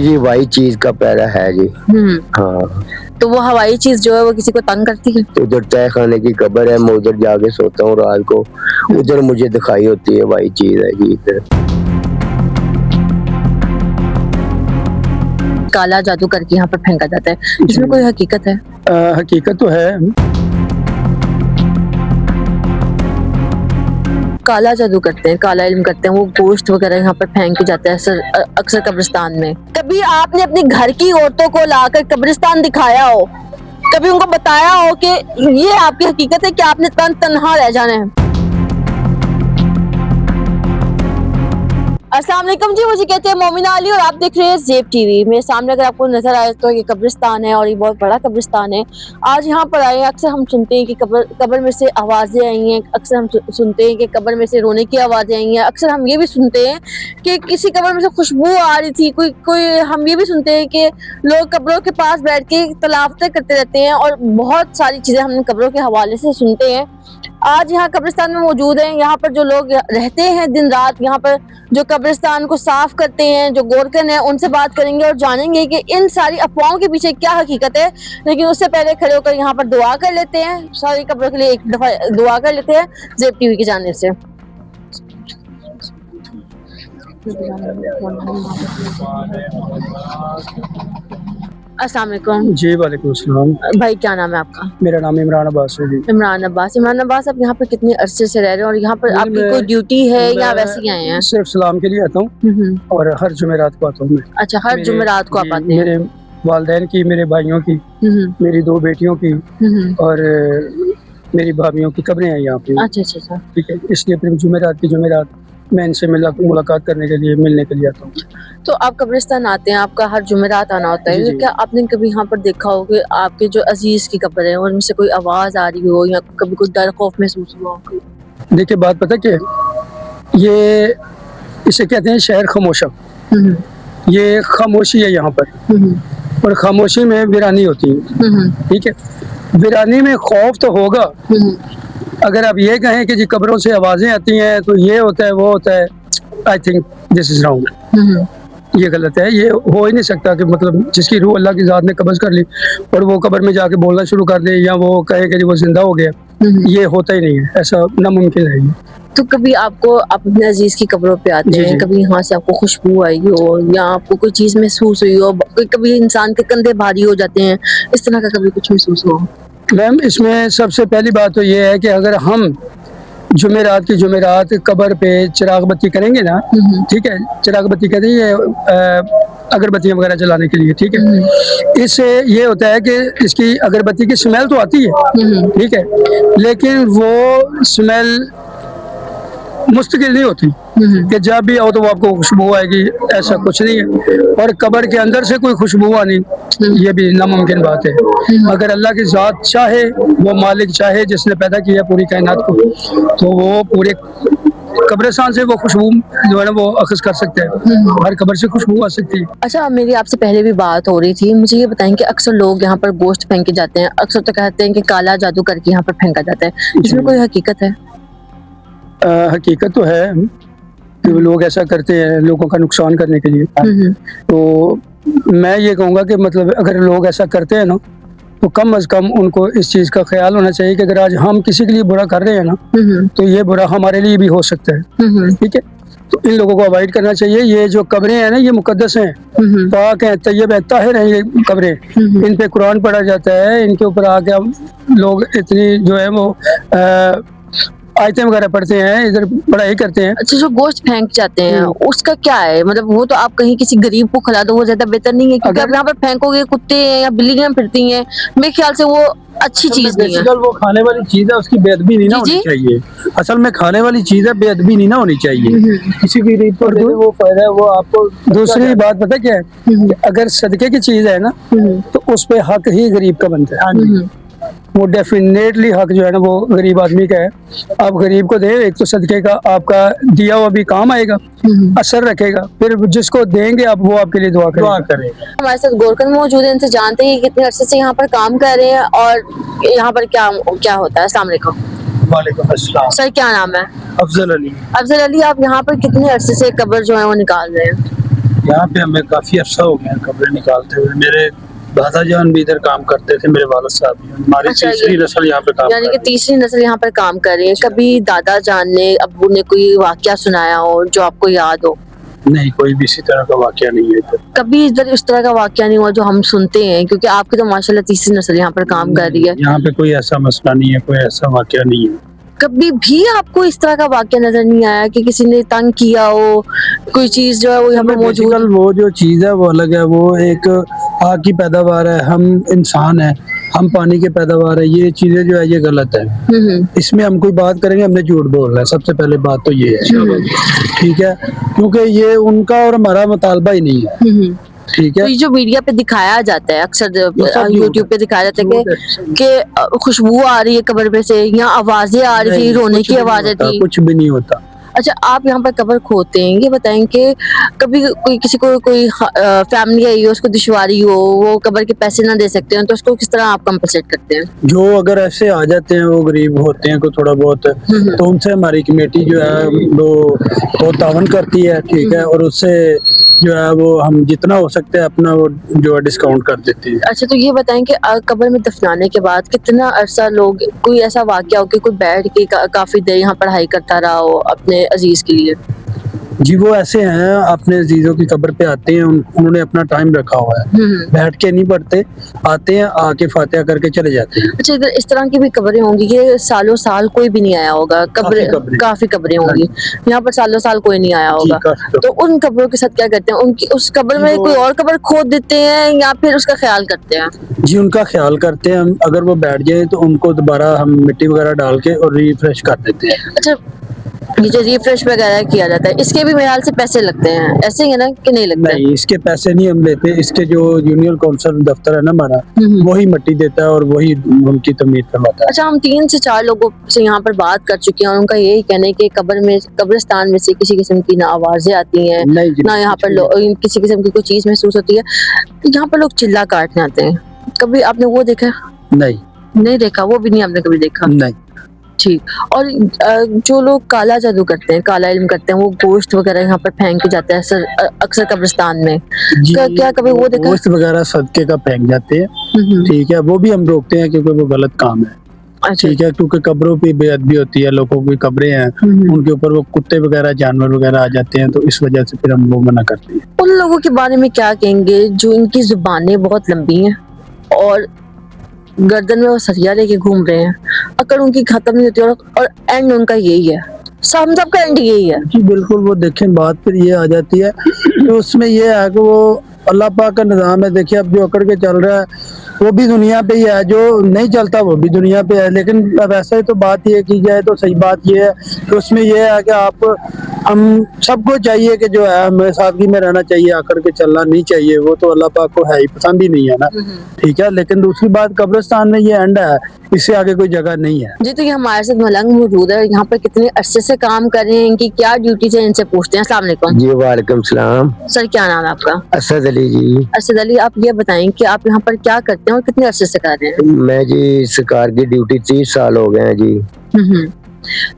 जी हवाई चीज का पैरा है जी। हाँ, तो वो हवाई चीज जो है वो किसी को तंग करती है? तो उधर तय खाने की कब्र है, मैं उधर जाके सोता हूँ रात को, उधर मुझे दिखाई होती है हवाई चीज है जी इधर। काला जादू करके यहाँ पर फेंका जाता है, इसमें कोई हकीकत है? हकीकत तो है। काला जादू करते हैं, काला इल्म करते हैं, वो गोश्त वगैरह यहाँ पर फेंक के जाता है अक्सर कब्रिस्तान में। कभी आपने अपनी घर की औरतों को लाकर कब्रिस्तान दिखाया हो, कभी उनको बताया हो कि ये आपकी हकीकत है कि आपने तन्हा रह जाना है? अस्सलाम वालेकुम जी, मुझे कहते हैं मोमिना अली और आप देख रहे हैं ज़ेब टीवी। मेरे सामने अगर आपको नजर आए तो ये कब्रिस्तान है और ये बहुत बड़ा कब्रिस्तान है। आज यहाँ पर आए, अक्सर हम सुनते हैं कि कब्र में से आवाज़ें आई हैं, अक्सर हम सुनते हैं कि कब्र में से रोने की आवाज़ें आई हैं, अक्सर हम ये भी सुनते हैं कि किसी कब्र में से खुशबू आ रही थी। कोई हम ये भी सुनते हैं कि लोग कब्रों के पास बैठ के तलावतें करते रहते हैं और बहुत सारी चीज़ें हम कब्रों के हवाले से सुनते हैं। आज यहाँ कब्रिस्तान में मौजूद हैं, यहाँ पर जो लोग रहते हैं दिन रात, यहाँ पर जो कब्रिस्तान को साफ करते हैं, जो गोरकन है, उनसे बात करेंगे और जानेंगे कि इन सारी अफवाहों के पीछे क्या हकीकत है। लेकिन उससे पहले खड़े होकर यहाँ पर दुआ कर लेते हैं, सारी कब्रों के लिए एक दफा दुआ कर लेते हैं ज़ेब टीवी की जानिब से। अस्सलाम वालेकुम जी वालेकुम सलाम। भाई, क्या नाम है आपका? मेरा नाम इमरान अब्बास है जी। इमरान अब्बास, आप यहाँ पर कितने अरसे से रह रहे हैं और यहाँ पर आपकी कोई ड्यूटी है या वैसे ही आए हैं? सिर्फ सलाम के लिए आता हूँ और हर जुमेरात को आता हूँ मैं। अच्छा, हर जुमेरात को आप आते हैं? मेरे वालिदैन की, मेरे भाइयों की, मेरी दो बेटियों की और मेरी भाभियों की कब्रें हैं यहाँ पे। अच्छा, ठीक है, इसलिए फिर जुमेरात मैं इनसे मुलाकात करने के लिए, मिलने के लिए आता हूँ। तो आप कब्रिस्तान आते हैं, आपका हर जुमेरात आना होता है। जी। क्या आपने कभी यहाँ पर देखा हो कि आपके जो अजीज की कब्र है उनमें से कोई आवाज आ रही हो या कभी कोई डर खौफ महसूस हुआ हो? देखिए बात पता क्या है, ये इसे कहते हैं शहर खामोशा। ये खामोशी है यहाँ पर और खामोशी में वीरानी होती है। ठीक है, वीरानी में खौफ तो होगा। अगर आप ये कहें कि जी कब्रों से आवाजें आती हैं तो ये होता है वो होता है, I think this is wrong. ये गलत है, ये हो ही नहीं सकता कि मतलब जिसकी रूह अल्लाह की ज़ात ने कब्ज़ कर ली और वो कब्र में जाके बोलना शुरू कर दे या वो कहे कि जी वो जिंदा हो गया, ये होता ही नहीं है, ऐसा नामुमकिन है। तो कभी आपको आप अपने अजीज की कब्रों पे आते हैं, कभी यहाँ से आपको खुशबू आई हो या आपको कोई चीज महसूस हुई हो, कभी इंसान के कंधे भारी हो जाते हैं, इस तरह का कभी कुछ महसूस हुआ? मैम इसमें सबसे पहली बात तो ये है कि अगर हम जुमेरात कब्र पे चिराग बत्ती करेंगे ना, ठीक है, चिराग बत्ती कहते हैं अगरबत्तियाँ वगैरह जलाने के लिए। ठीक है, इससे ये होता है कि इसकी अगरबत्ती की स्मेल तो आती है, ठीक है, लेकिन वो स्मेल मुस्तकिल नहीं होती कि जब भी आओ तो वो आपको खुशबू आएगी, ऐसा कुछ नहीं है। और कब्र के अंदर से कोई खुशबू आनी, ये भी नामुमकिन बात है। अगर अल्लाह की ज़ात चाहे, वो मालिक चाहे जिसने पैदा किया पूरी कायनात को, तो वो पूरे कब्रिस्तान से वो खुशबू जो है ना वो अखज़ कर सकते हैं, हर कब्र से खुशबू आ सकती है। अच्छा, मेरी आपसे पहले भी बात हो रही थी, मुझे ये बताएं कि अक्सर लोग यहाँ पर गोश्त फेंके जाते हैं, अक्सर तो कहते हैं कि काला जादू करके यहाँ पर फेंका जाता है, इसमें कोई हकीकत है? हकीकत तो है कि वो लोग ऐसा करते हैं लोगों का नुकसान करने के लिए। तो मैं ये कहूँगा कि मतलब अगर लोग ऐसा करते हैं ना तो कम अज़ कम उनको इस चीज़ का ख्याल होना चाहिए कि अगर आज हम किसी के लिए बुरा कर रहे हैं ना तो ये बुरा हमारे लिए भी हो सकता है। ठीक है, तो इन लोगों को अवॉइड करना चाहिए। ये जो कब्रें हैं ना ये मुकद्दस हैं, पाक हैं, तय्यब हैं, ताहिर हैं ये कब्रें। इन पे कुरान पढ़ा जाता है, इनके ऊपर आके हम लोग इतनी जो है वो आयतें वगैरह पढ़ते हैं, इधर पढ़ाई करते हैं। अच्छा, जो गोश्त फेंक जाते हैं उसका क्या है, मतलब वो तो आप कहीं किसी गरीब को खिला दो वो ज्यादा बेहतर नहीं है, क्योंकि आप यहाँ पर फेंकोगे कुत्ते या बिल्लियां फिरती हैं, मेरे ख्याल से वो अच्छी चीज नहीं है। वो खाने वाली चीज है, उसकी बेअदबी नहीं ना होनी चाहिए। असल में खाने वाली चीज है, बेअदबी नहीं ना होनी चाहिए। किसी भी गरीब को वो फायदा है, वो आपको। दूसरी बात पता क्या है, अगर सदके की चीज है ना तो उस पे हक ही गरीब का बनता है। वो डेफिनेटली हक जो है ना वो गरीब आदमी का है। आप गरीब को दे, एक तो सदके का आपका दिया हुआ भी काम आएगा, असर रखेगा, फिर जिसको देंगे आप वो आपके लिए दुआ करेगा। हमारे साथ गोरकन मौजूद है, इनसे जानते हैं कितने अरसे से यहाँ पर काम कर रहे हैं और यहाँ पर क्या होता है। अस्सलाम वालेकुम। वालेकुम अस्सलाम। सर, क्या नाम है? अफजल अली। अफजल अली, आप यहाँ पर कितने अरसे से कब्र जो है वो निकाल रहे हैं? यहाँ पे हमें काफी अर्सा हो गया कब्रें निकालते हुए। मेरे दादा जान भी इधर काम करते थे, मेरे वालिद साहब भी। हमारी अच्छा, तीसरी ये- नस्ल यहाँ पे काम यानी कर कि रही तीसरी नस्ल यहाँ पर काम कर रही है। कभी दादा जान ने, अब्बू ने कोई वाकया सुनाया हो जो आपको याद हो? है। नहीं, कोई भी इसी तरह का वाकया नहीं है इधर। कभी इधर इस तरह का वाकया नहीं हुआ जो हम सुनते हैं, क्योंकि आपकी तो माशाल्लाह तीसरी नस्ल यहाँ पर काम कर रही है। यहाँ पे कोई ऐसा मसला नहीं है, कोई ऐसा वाकया नहीं है। कभी भी आपको इस तरह का वाकया नजर नहीं आया कि किसी ने तंग किया हो, कोई चीज जो है वो यहाँ पर मौजूद? बेसिकल वो जो चीज़ है वो अलग है, वो एक आग की पैदावार है, हम इंसान हैं, हम पानी के पैदावार है, ये चीज़ें जो है ये गलत है। इसमें हम कोई बात करेंगे हमने झूठ बोल रहा है, सबसे पहले बात तो ये है, ठीक है, क्योंकि ये उनका और हमारा मुतालबा ही नहीं है, ठीक तो है। ये जो मीडिया पे दिखाया जाता है अक्सर, सब यूट्यूब पे दिखाया जाता है कि खुशबू आ रही है कब्र पे से, या आवाजें आ रही थी, नहीं, रोने कुछ की भी नहीं आवाजें होता, थी। कुछ भी नहीं होता। अच्छा, आप यहाँ पर कब्र खोदते हैं, ये बताएं कि कभी कोई किसी को कोई फैमिली आई हो, उसको दुश्वारी हो, वो कब्र के पैसे ना दे सकते हैं, तो उसको किस तरह आप कंपनसेट करते हैं? जो अगर ऐसे आ जाते हैं, वो गरीब होते हैं कोई थोड़ा बहुत, तो उनसे हमारी कमेटी जो है वो तावन करती है, ठीक है, और उससे जो है वो हम जितना हो सकता है अपना वो जो है डिस्काउंट कर देती है। अच्छा, तो ये बताएं कि कब्र में दफनाने के बाद कितना अरसा लोग, कोई ऐसा वाकया हो कि कोई बैठ के काफी देर यहाँ पढ़ाई करता रहा हो अपने अजीज के लिए? जी, वो ऐसे हैं अपने अजीजों की कब्र पे आते हैं, उन्होंने अपना टाइम रखा हुआ है, बैठ के नहीं पढ़ते, आते हैं, आके फातिहा करके चले जाते हैं। अच्छा, इधर इस तरह की भी कब्रें होंगी कि सालों साल कोई भी नहीं आया होगा? काफी कब्रें होंगी यहाँ पर, सालों साल कोई नहीं आया होगा, तो उन कब्रों के साथ क्या करते हैं? उनकी उस कब्र में कोई और कब्र खोद देते हैं या फिर उसका ख्याल करते हैं? जी, उनका ख्याल करते हैं हम, अगर वो बैठ जाए तो उनको दोबारा हम मिट्टी वगैरह डाल के और रिफ्रेश कर देते हैं। अच्छा, ये जो रिफ्रेश वगैरह किया जाता है, इसके भी मेरे ख्याल से पैसे लगते हैं, ऐसे ही है ना कि नहीं लगते? नहीं, इसके पैसे नहीं हम लेते, इसके जो यूनियन काउंसिल दफ्तर है ना हमारा, वही मिट्टी देता है और वही उनकी तमीर करवाता है। अच्छा, हम 3 से 4 लोगों से यहाँ पर बात कर चुके हैं और उनका यही कहना है कि कब्रिस्तान में से किसी किस्म की ना आवाजें आती हैं, नहीं जी, ना यहाँ पर किसी किस्म की कोई चीज महसूस होती है। यहाँ पर लोग चिल्ला काटने आते हैं, कभी आपने वो देखा? नहीं देखा, वो भी नहीं आपने कभी देखा? नहीं। ठीक। और जो लोग काला जादू करते हैं, काला इल्म करते हैं, वो गोश्त वगैरह यहाँ पर फेंक के जाते हैं अक्सर कब्रिस्तान में, क्या कभी वो देखा? गोश्त वगैरह सदके का फेंक जाते हैं, ठीक है, वो भी हम रोकते हैं क्योंकि वो गलत काम है। अच्छा, ठीक है, क्योंकि कब्रों पे बेअदबी होती है, लोगों की कब्रें हैं, उनके ऊपर वो कुत्ते वगैरह जानवर वगैरह आ जाते हैं, तो इस वजह से फिर हम वो मना करते हैं। उन लोगों के बारे में क्या कहेंगे जो इनकी जुबानें बहुत लंबी हैं और गर्दन में वो सरिया लेके घूम रहे हैं, अकड़ उनकी खत्म नहीं होती, और एंड उनका यही है, सबका एंड यही है? जी बिल्कुल, वो देखें बात फिर ये आ जाती है तो उसमें ये है कि वो अल्लाह पाक का निज़ाम है। देखिए अब जो अकड़ के चल रहा है वो भी दुनिया पे ही है, जो नहीं चलता वो भी दुनिया पे है, लेकिन वैसे तो बात ये की जाए तो सही बात ये है कि उसमें ये है कि हम सबको चाहिए कि जो है हमें सादगी में रहना चाहिए, आकर के चलना नहीं चाहिए, वो तो अल्लाह पाक को है ही, पसंद ही नहीं है ना, ठीक है। लेकिन दूसरी बात, कब्रिस्तान में ये एंड है, इससे आगे कोई जगह नहीं है। जी, तो ये हमारे साथ मलंग मौजूद है, यहाँ पर कितने अरसे से काम कर रहे हैं, इनकी क्या ड्यूटी है, इनसे पूछते हैं। अस्सलाम वालेकुम। जी वालेकुम सलाम। सर, क्या नाम है आपका? असद अली जी। असद अली, आप ये बताएं कि आप यहाँ पर क्या करते हैं और कितने अरसे से कर रहे हैं? मैं जी सरकार की ड्यूटी 30 साल हो गए हैं जी।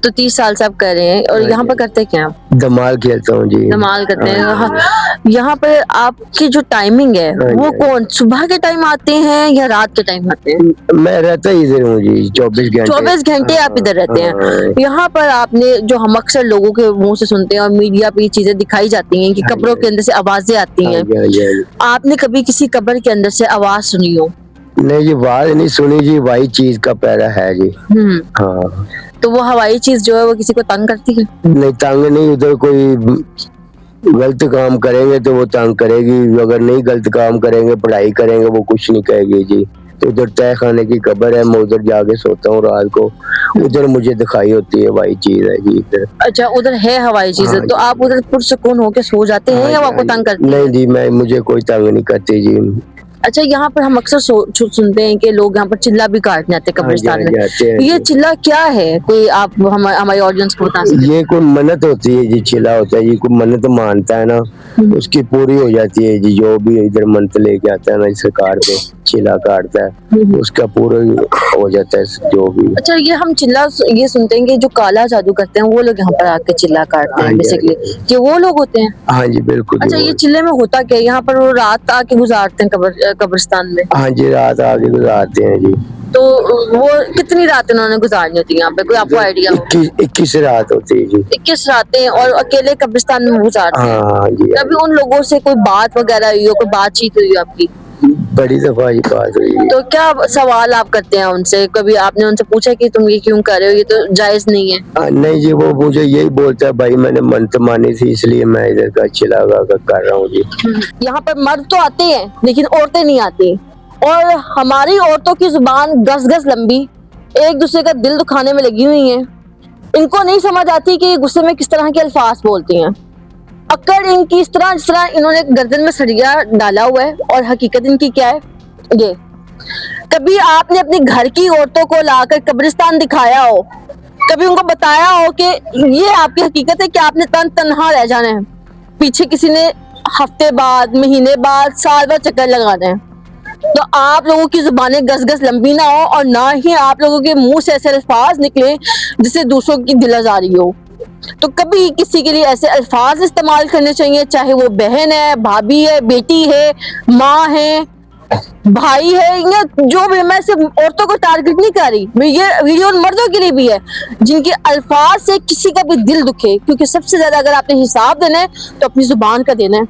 तो 30 साल से आप कर रहे हैं, और यहाँ पर करते क्या आप? धमाल खेलता हूँ जी। धमाल करते हैं। यहाँ पर आपकी जो टाइमिंग है वो कौन, सुबह के टाइम आते हैं या रात के टाइम आते हैं? मैं रहता ही इधर हूँ जी, 24 घंटे आप इधर रहते हैं। यहाँ पर आपने, जो हम अक्सर लोगों के मुंह से सुनते हैं और मीडिया पे ये चीजें दिखाई जाती हैं कि कब्रों के अंदर से आवाजें आती हैं, आपने कभी किसी कब्र के अंदर से आवाज सुनी हो? नहीं जी, आवाज नहीं सुनी जी, वही चीज का पैरा है जी। हाँ। तो वो हवाई चीज जो है वो किसी को तंग करती है? नहीं, तंग नहीं, उधर कोई गलत काम करेंगे तो वो तंग करेगी, अगर नहीं गलत काम करेंगे, पढ़ाई करेंगे, वो कुछ नहीं कहेगी जी। तो उधर तय खाने की कब्र है, मैं उधर जाके सोता हूँ रात को, उधर मुझे दिखाई होती है वही चीज है जी इधर। अच्छा, उधर है हवाई चीज? हाँ, तो आप उधर पुरसुकून होके सो जाते हैं या वो आपको तंग करती है? नहीं जी, मुझे कोई तंग नहीं करती जी। अच्छा, यहाँ पर हम अक्सर सुनते हैं कि लोग यहाँ पर चिल्ला भी काटने आते हैं कब्रिस्तान में, जाते हैं ये जी। चिल्ला क्या है? कोई आप हमारी ऑडियंस को बता सकते ये कोई मन्नत होती है जी, चिल्ला होता है जी, कोई मन्नत मानता है ना उसकी पूरी हो जाती है जी। जो भी इधर मन्नत लेके आता है ना सरकार पे चिल्ला काटता है उसका पूरा हो जाता है जो भी। अच्छा, ये हम चिल्ला ये सुनते हैं कि जो काला जादू करते हैं वो लोग यहाँ पर आके चिल्ला काटते हैं हाँ जी, बेसिकली, ये वो लोग होते हैं? हाँ जी बिल्कुल अच्छा, जी, ये चिल्ले में होता क्या है? यहाँ पर वो रात आके गुजारते हैं कब्रिस्तान में, हाँ जी रात आगे गुजारते हैं जी। तो वो कितनी रातें उन्होंने गुजारनी होती है यहाँ पे, कोई आपको आइडिया हो? 21 रात होती है जी। 21 रातें, और अकेले कब्रिस्तान में गुजारते हैं? हाँ जी, कभी उन लोगों से कोई बात वगैरह हुई हो, कोई बातचीत हुई हो आपकी? बड़ी दफा ये बात हुई है। तो क्या सवाल आप करते हैं उनसे? कभी आपने उनसे पूछा कि तुम ये क्यों कर रहे हो, ये तो जायज नहीं है? नहीं जी, वो मुझे यही बोलता है भाई मैंने मन्नत मानी थी इसलिए मैं इधर का चिल्ला कर रहा हूँ जी। यहाँ पर मर्द तो आते हैं लेकिन औरतें नहीं आती, और हमारी औरतों की जुबान गज गज लंबी, एक दूसरे का दिल दुखाने में लगी हुई हैं। इनको नहीं समझ आती कि ये गुस्से में किस तरह के अल्फाज बोलती हैं। अक्कड़ इनकी इस तरह जिस तरह इन्होंने गर्दन में सरिया डाला हुआ है, और हकीकत इनकी क्या है? ये कभी आपने अपने घर की औरतों को लाकर कब्रिस्तान दिखाया हो, कभी उनको बताया हो कि ये आपकी हकीकत है कि आपने तन्हा रह जाना है, पीछे किसी ने हफ्ते बाद, महीने बाद, साल बाद चक्कर लगाना है? तो आप लोगों की जुबानें गस गस लंबी ना हो, और ना ही आप लोगों के मुंह से ऐसे अल्फाज निकले जिससे दूसरों की दिल आजारी हो। तो कभी किसी के लिए ऐसे अल्फाज इस्तेमाल करने चाहिए, चाहे वो बहन है, भाभी है, बेटी है, माँ है, भाई है, या जो भी। मैं सिर्फ औरतों को टारगेट नहीं कर रही, ये वीडियो उन मर्दों के लिए भी है जिनके अल्फाज से किसी का भी दिल दुखे, क्योंकि सबसे ज्यादा अगर आपने हिसाब देना है तो अपनी जुबान का देना है।